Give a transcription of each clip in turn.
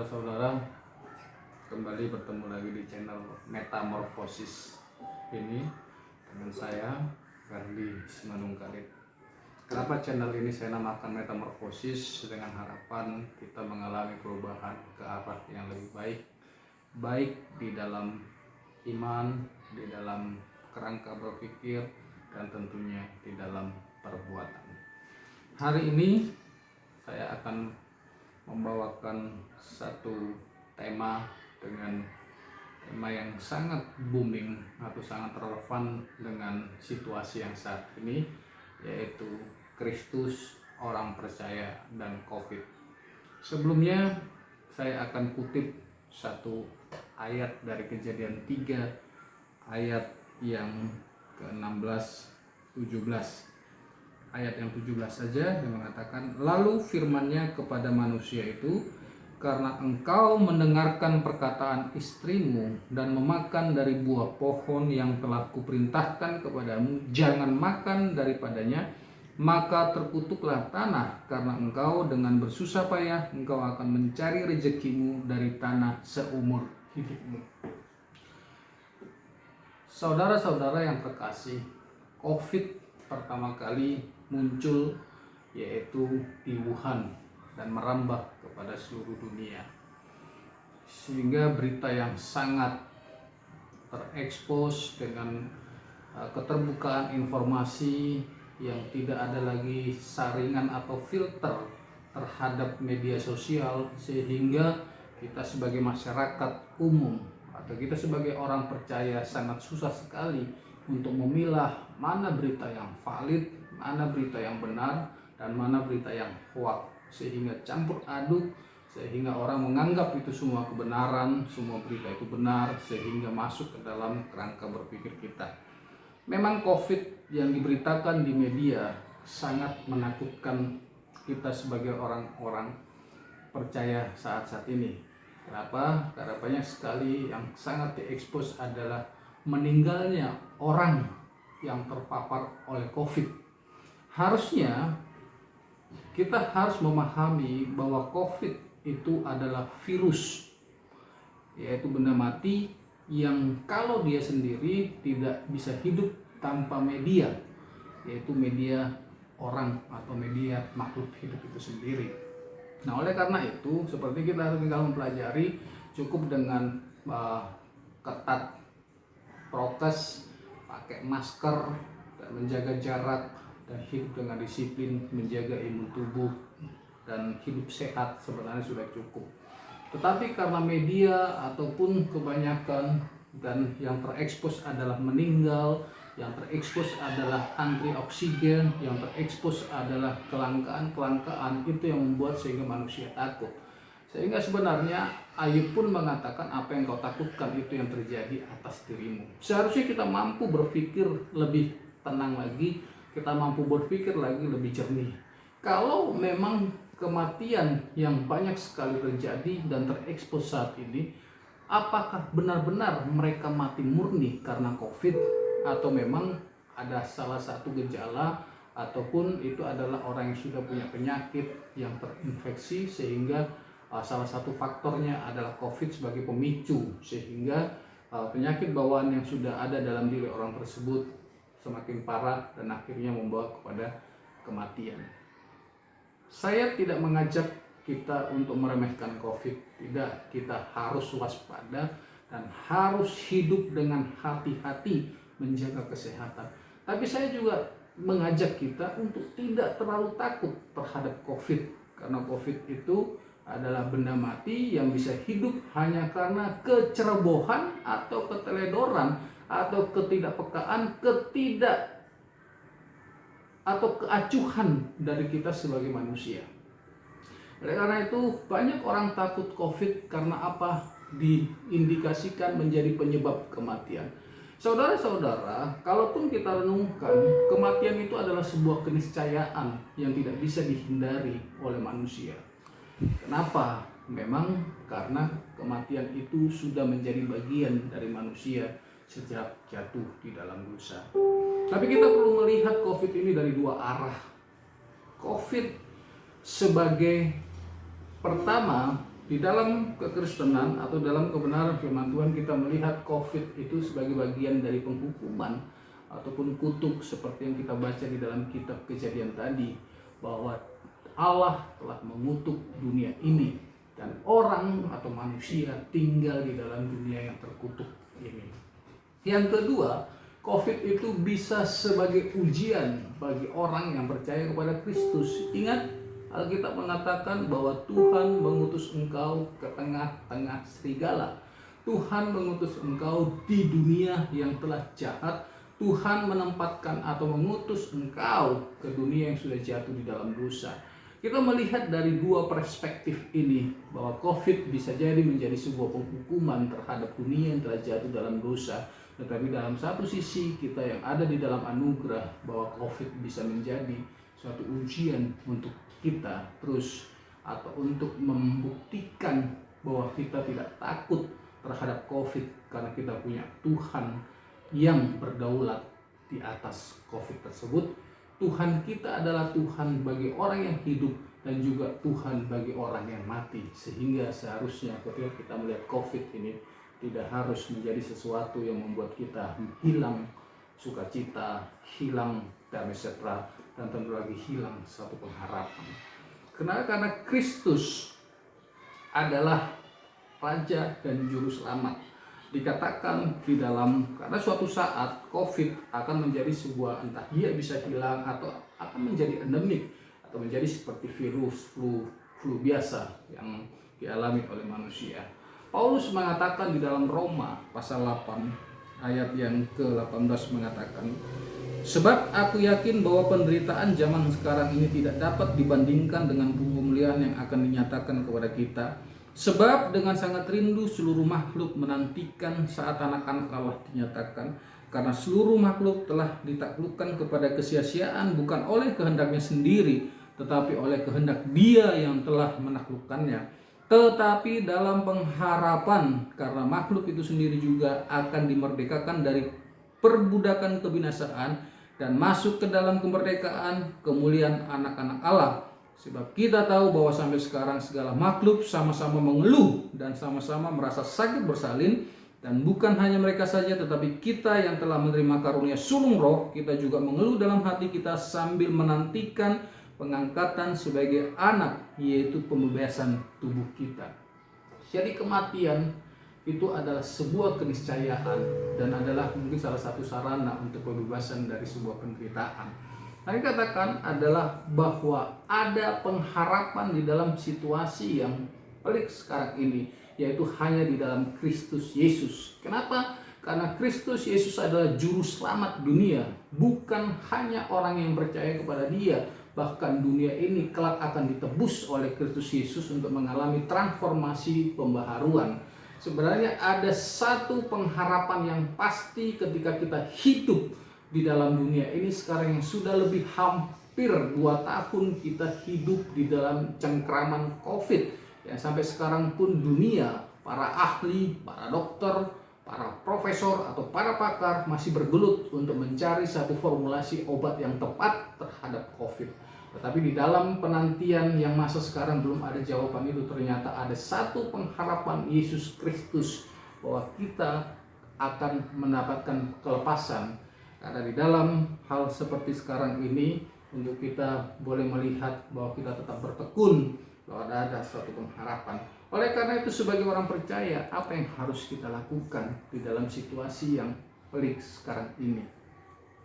Saudara-saudara, kembali bertemu lagi di channel Metamorfosis ini dengan saya Ferdi Simanungkalit. Kenapa channel ini saya namakan Metamorfosis? Dengan harapan kita mengalami perubahan ke arah yang lebih baik, baik di dalam iman, di dalam kerangka berpikir, dan tentunya di dalam perbuatan. Hari ini saya akan membawakan satu tema dengan tema yang sangat booming atau sangat relevan dengan situasi yang saat ini, yaitu Kristus, orang percaya, dan COVID. Sebelumnya saya akan kutip satu ayat dari Kejadian 3 ayat yang ke-16 17. Ayat yang 17 saja yang mengatakan, lalu firman-Nya kepada manusia itu, karena engkau mendengarkan perkataan istrimu dan memakan dari buah pohon yang telah kuperintahkan kepadamu, jangan makan daripadanya, maka terkutuklah tanah, karena engkau dengan bersusah payah engkau akan mencari rezekimu dari tanah seumur hidupmu. Saudara-saudara yang terkasih, COVID pertama kali muncul yaitu di Wuhan dan merambah kepada seluruh dunia, sehingga berita yang sangat terekspos dengan keterbukaan informasi yang tidak ada lagi saringan atau filter terhadap media sosial, sehingga kita sebagai masyarakat umum atau kita sebagai orang percaya sangat susah sekali untuk memilah mana berita yang valid, mana berita yang benar, dan mana berita yang hoax, sehingga campur aduk, sehingga orang menganggap itu semua kebenaran, semua berita itu benar, sehingga masuk ke dalam kerangka berpikir kita. Memang COVID yang diberitakan di media sangat menakutkan kita sebagai orang-orang percaya saat ini. Kenapa? Karena banyak sekali yang sangat diekspos adalah meninggalnya orang yang terpapar oleh COVID. Harusnya kita harus memahami bahwa COVID itu adalah virus, yaitu benda mati yang kalau dia sendiri tidak bisa hidup tanpa media, yaitu media orang atau media makhluk hidup itu sendiri. Nah, oleh karena itu, seperti kita tinggal mempelajari, cukup dengan ketat prokes, pakai masker, dan menjaga jarak, dan hidup dengan disiplin, menjaga imun tubuh, dan hidup sehat sebenarnya sudah cukup. Tetapi karena media ataupun kebanyakan dan yang terekspos adalah meninggal, yang terekspos adalah antri oksigen, yang terekspos adalah kelangkaan itu yang membuat sehingga manusia takut. Sehingga sebenarnya Ayub pun mengatakan, apa yang kau takutkan itu yang terjadi atas dirimu. Seharusnya kita mampu berpikir lebih tenang lagi, kita mampu berpikir lagi lebih jernih. Kalau memang kematian yang banyak sekali terjadi dan terekspos saat ini, apakah benar-benar mereka mati murni karena COVID, atau memang ada salah satu gejala ataupun itu adalah orang yang sudah punya penyakit yang terinfeksi, sehingga salah satu faktornya adalah COVID sebagai pemicu, sehingga penyakit bawaan yang sudah ada dalam diri orang tersebut semakin parah dan akhirnya membawa kepada kematian. Saya tidak mengajak kita untuk meremehkan COVID, tidak. Kita harus waspada dan harus hidup dengan hati-hati menjaga kesehatan. Tapi saya juga mengajak kita untuk tidak terlalu takut terhadap COVID, karena COVID itu adalah benda mati yang bisa hidup hanya karena kecerobohan atau keteledoran atau ketidakpekaan, atau keacuhan dari kita sebagai manusia. Oleh karena itu banyak orang takut COVID karena apa? Diindikasikan menjadi penyebab kematian. Saudara-saudara, kalaupun kita renungkan, kematian itu adalah sebuah keniscayaan yang tidak bisa dihindari oleh manusia. Kenapa? Memang karena kematian itu sudah menjadi bagian dari manusia sejak jatuh di dalam dosa. Tapi kita perlu melihat COVID ini dari dua arah. COVID sebagai pertama Di dalam kekristenan atau dalam kebenaran firman Tuhan kita melihat COVID itu sebagai bagian dari penghukuman ataupun kutuk seperti yang kita baca di dalam kitab Kejadian tadi, bahwa Allah telah mengutuk dunia ini dan orang atau manusia tinggal di dalam dunia yang terkutuk ini. Yang kedua, COVID itu bisa sebagai ujian bagi orang yang percaya kepada Kristus. Ingat, Alkitab mengatakan bahwa Tuhan mengutus engkau ke tengah-tengah serigala. Tuhan mengutus engkau di dunia yang telah jahat. Tuhan menempatkan atau mengutus engkau ke dunia yang sudah jatuh di dalam dosa. Kita melihat dari dua perspektif ini, bahwa COVID bisa jadi menjadi sebuah penghukuman terhadap dunia yang telah jatuh dalam dosa. Tetapi dalam satu sisi kita yang ada di dalam anugerah, bahwa COVID bisa menjadi suatu ujian untuk kita terus, atau untuk membuktikan bahwa kita tidak takut terhadap COVID karena kita punya Tuhan yang berdaulat di atas COVID tersebut. Tuhan kita adalah Tuhan bagi orang yang hidup dan juga Tuhan bagi orang yang mati, sehingga seharusnya ketika kita melihat COVID ini tidak harus menjadi sesuatu yang membuat kita hilang sukacita, hilang damai sejahtera, dan tentu lagi hilang satu pengharapan. Karena Kristus adalah Raja dan Juru Selamat. Dikatakan di dalam, karena suatu saat COVID akan menjadi sebuah, entah dia bisa hilang atau akan menjadi endemik, atau menjadi seperti virus flu biasa yang dialami oleh manusia. Paulus mengatakan di dalam Roma pasal 8 ayat yang ke-18 mengatakan, sebab aku yakin bahwa penderitaan zaman sekarang ini tidak dapat dibandingkan dengan kemuliaan yang akan dinyatakan kepada kita. Sebab dengan sangat rindu seluruh makhluk menantikan saat anak-anak Allah dinyatakan, karena seluruh makhluk telah ditaklukkan kepada kesia-siaan bukan oleh kehendaknya sendiri, tetapi oleh kehendak Dia yang telah menaklukkannya. Tetapi dalam pengharapan, karena makhluk itu sendiri juga akan dimerdekakan dari perbudakan kebinasaan dan masuk ke dalam kemerdekaan kemuliaan anak-anak Allah. Sebab kita tahu bahwa sampai sekarang segala makhluk sama-sama mengeluh dan sama-sama merasa sakit bersalin, dan bukan hanya mereka saja tetapi kita yang telah menerima karunia sulung roh, kita juga mengeluh dalam hati kita sambil menantikan pengangkatan sebagai anak, yaitu pembebasan tubuh kita. Jadi kematian itu adalah sebuah keniscayaan dan adalah mungkin salah satu sarana untuk pembebasan dari sebuah penderitaan. Nah, dikatakan adalah bahwa ada pengharapan di dalam situasi yang pelik sekarang ini, yaitu hanya di dalam Kristus Yesus. Kenapa? Karena Kristus Yesus adalah juru selamat dunia, bukan hanya orang yang percaya kepada Dia. Bahkan dunia ini kelak akan ditebus oleh Kristus Yesus untuk mengalami transformasi pembaharuan. Sebenarnya ada satu pengharapan yang pasti ketika kita hidup di dalam dunia ini sekarang yang sudah lebih hampir 2 tahun kita hidup di dalam cengkraman COVID, yang sampai sekarang pun dunia, para ahli, para dokter, para profesor atau para pakar masih bergelut untuk mencari satu formulasi obat yang tepat terhadap COVID. Tetapi di dalam penantian yang masa sekarang belum ada jawaban itu, ternyata ada satu pengharapan, Yesus Kristus, bahwa kita akan mendapatkan kelepasan. Karena di dalam hal seperti sekarang ini, untuk kita boleh melihat bahwa kita tetap bertekun, bahwa ada suatu pengharapan. Oleh karena itu, sebagai orang percaya, apa yang harus kita lakukan di dalam situasi yang pelik sekarang ini?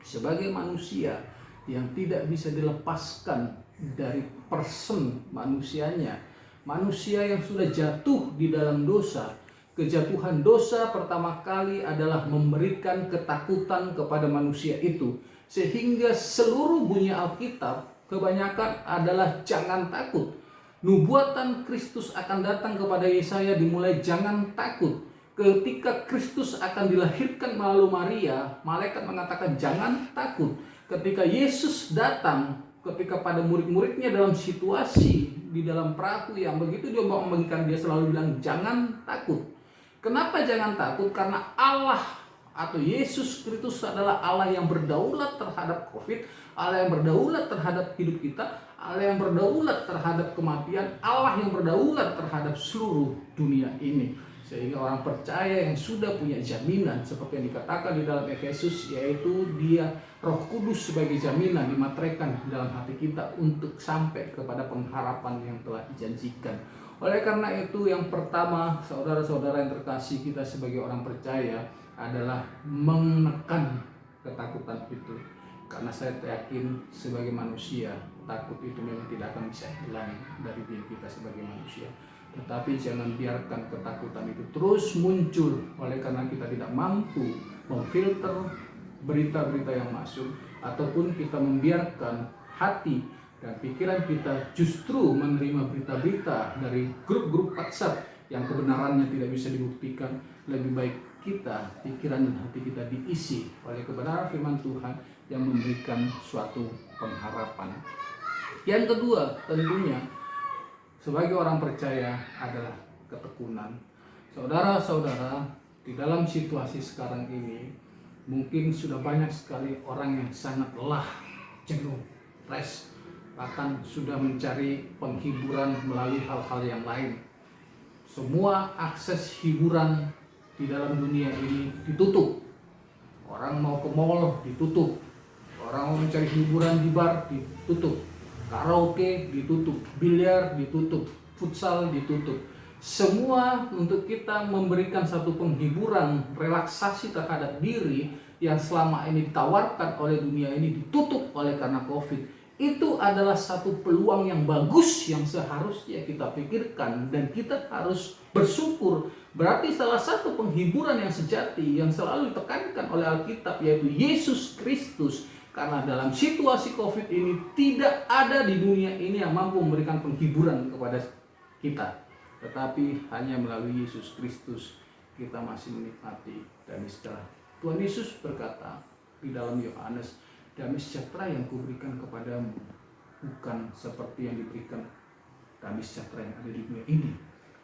Sebagai manusia yang tidak bisa dilepaskan dari person manusianya, manusia yang sudah jatuh di dalam dosa. Kejatuhan dosa pertama kali adalah memberikan ketakutan kepada manusia itu, sehingga seluruh bunyi Alkitab kebanyakan adalah jangan takut. Nubuatan Kristus akan datang kepada Yesaya dimulai jangan takut. Ketika Kristus akan dilahirkan melalui Maria, malaikat mengatakan jangan takut. Ketika Yesus datang, ketika pada murid-muridnya dalam situasi di dalam perahu yang begitu diombang-ambingkan, dia selalu bilang jangan takut. Kenapa jangan takut? Karena Allah atau Yesus Kristus adalah Allah yang berdaulat terhadap COVID, Allah yang berdaulat terhadap hidup kita, Allah yang berdaulat terhadap kematian, Allah yang berdaulat terhadap seluruh dunia ini. Sehingga orang percaya yang sudah punya jaminan seperti yang dikatakan di dalam Efesus, yaitu dia Roh Kudus sebagai jaminan dimateraikan dalam hati kita untuk sampai kepada pengharapan yang telah dijanjikan. Oleh karena itu, yang pertama, saudara-saudara yang terkasih, kita sebagai orang percaya adalah menekan ketakutan itu. Karena saya yakin sebagai manusia, takut itu memang tidak akan bisa hilang dari diri kita sebagai manusia. Tetapi jangan biarkan ketakutan itu terus muncul, oleh karena kita tidak mampu memfilter berita-berita yang masuk, ataupun kita membiarkan hati dan pikiran kita justru menerima berita-berita dari grup-grup WhatsApp yang kebenarannya tidak bisa dibuktikan. Lebih baik kita, pikiran dan hati kita diisi oleh kebenaran firman Tuhan yang memberikan suatu pengharapan. Yang kedua, tentunya sebagai orang percaya adalah ketekunan. Saudara-saudara, di dalam situasi sekarang ini mungkin sudah banyak sekali orang yang sangat lelah, jenuh, stres, bahkan sudah mencari penghiburan melalui hal-hal yang lain. Semua akses hiburan di dalam dunia ini ditutup. Orang mau ke mall ditutup, orang mau mencari hiburan di bar ditutup, karaoke ditutup, biliar ditutup, futsal ditutup. Semua untuk kita memberikan satu penghiburan, relaksasi terhadap diri yang selama ini ditawarkan oleh dunia ini ditutup oleh karena COVID. Itu adalah satu peluang yang bagus yang seharusnya kita pikirkan dan kita harus bersyukur. Berarti salah satu penghiburan yang sejati yang selalu ditekankan oleh Alkitab yaitu Yesus Kristus. Karena dalam situasi COVID ini tidak ada di dunia ini yang mampu memberikan penghiburan kepada kita. Tetapi hanya melalui Yesus Kristus kita masih menikmati damai sejahtera. Tuhan Yesus berkata di dalam Yohanes, damai sejahtera yang kuberikan kepadamu bukan seperti yang diberikan damai sejahtera yang ada di dunia ini.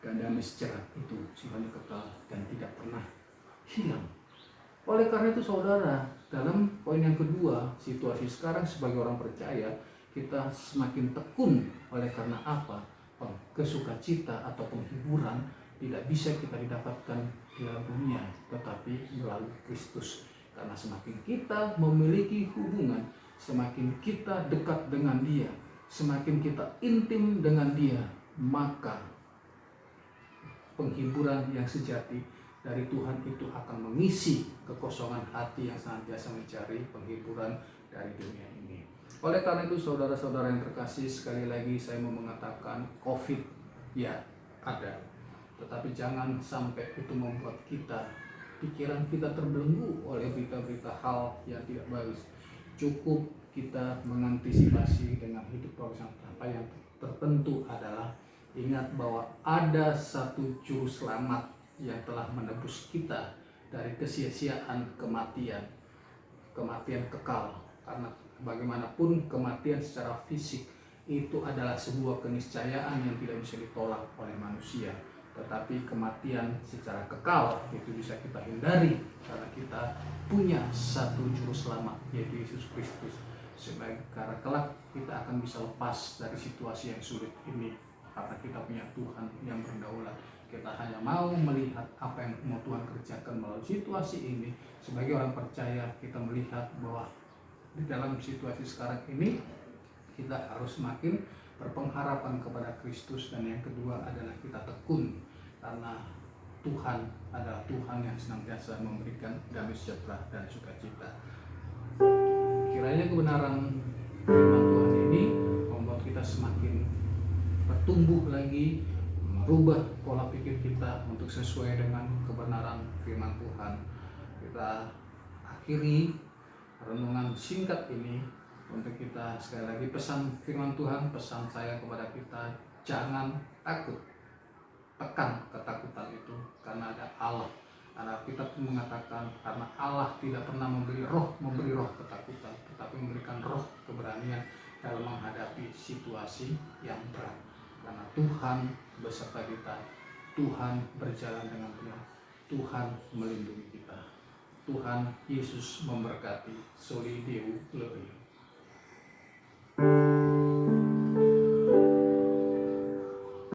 Dan damai sejahtera itu sifatnya kekal dan tidak pernah hilang. Oleh karena itu saudara, dalam poin yang kedua, situasi sekarang sebagai orang percaya, kita semakin tekun. Oleh karena apa? Kesukacita atau penghiburan tidak bisa kita didapatkan di dalam dunia, tetapi melalui Kristus. Karena semakin kita memiliki hubungan, semakin kita dekat dengan Dia, semakin kita intim dengan Dia, maka penghiburan yang sejati dari Tuhan itu akan mengisi kekosongan hati yang senantiasa mencari penghiburan dari dunia ini. Oleh karena itu saudara-saudara yang terkasih, sekali lagi saya mau mengatakan COVID ya ada, tetapi jangan sampai itu membuat pikiran kita terbelenggu oleh berita-berita hal yang tidak bagus. Cukup kita mengantisipasi dengan hidup profesional. Apa yang tertentu adalah ingat bahwa ada satu juru selamat yang telah menebus kita dari kesia-siaan kematian kekal. Karena bagaimanapun kematian secara fisik itu adalah sebuah keniscayaan yang tidak bisa ditolak oleh manusia. Tetapi kematian secara kekal itu bisa kita hindari karena kita punya satu juru selamat yaitu Yesus Kristus. Karena kelak kita akan bisa lepas dari situasi yang sulit ini karena kita punya Tuhan yang berdaulat. Kita hanya mau melihat apa yang mau Tuhan kerjakan melalui situasi ini. Sebagai orang percaya kita melihat bahwa di dalam situasi sekarang ini kita harus semakin berpengharapan kepada Kristus. Dan yang kedua adalah kita tekun karena Tuhan adalah Tuhan yang senantiasa memberikan damai sejahtera dan sukacita. Kiranya kebenaran firman Tuhan ini membuat kita semakin bertumbuh lagi, merubah pola pikir kita untuk sesuai dengan kebenaran firman Tuhan. Kita akhiri renungan singkat ini untuk kita sekali lagi pesan firman Tuhan, pesan saya kepada kita, jangan takut. Tekan ketakutan itu karena ada Allah. Karena kita mengatakan karena Allah tidak pernah memberi roh ketakutan, tetapi memberikan roh keberanian dalam menghadapi situasi yang berat. Karena Tuhan beserta kita, Tuhan berjalan dengan kita, Tuhan melindungi kita. Tuhan Yesus memberkati. Soli Deo Gloria.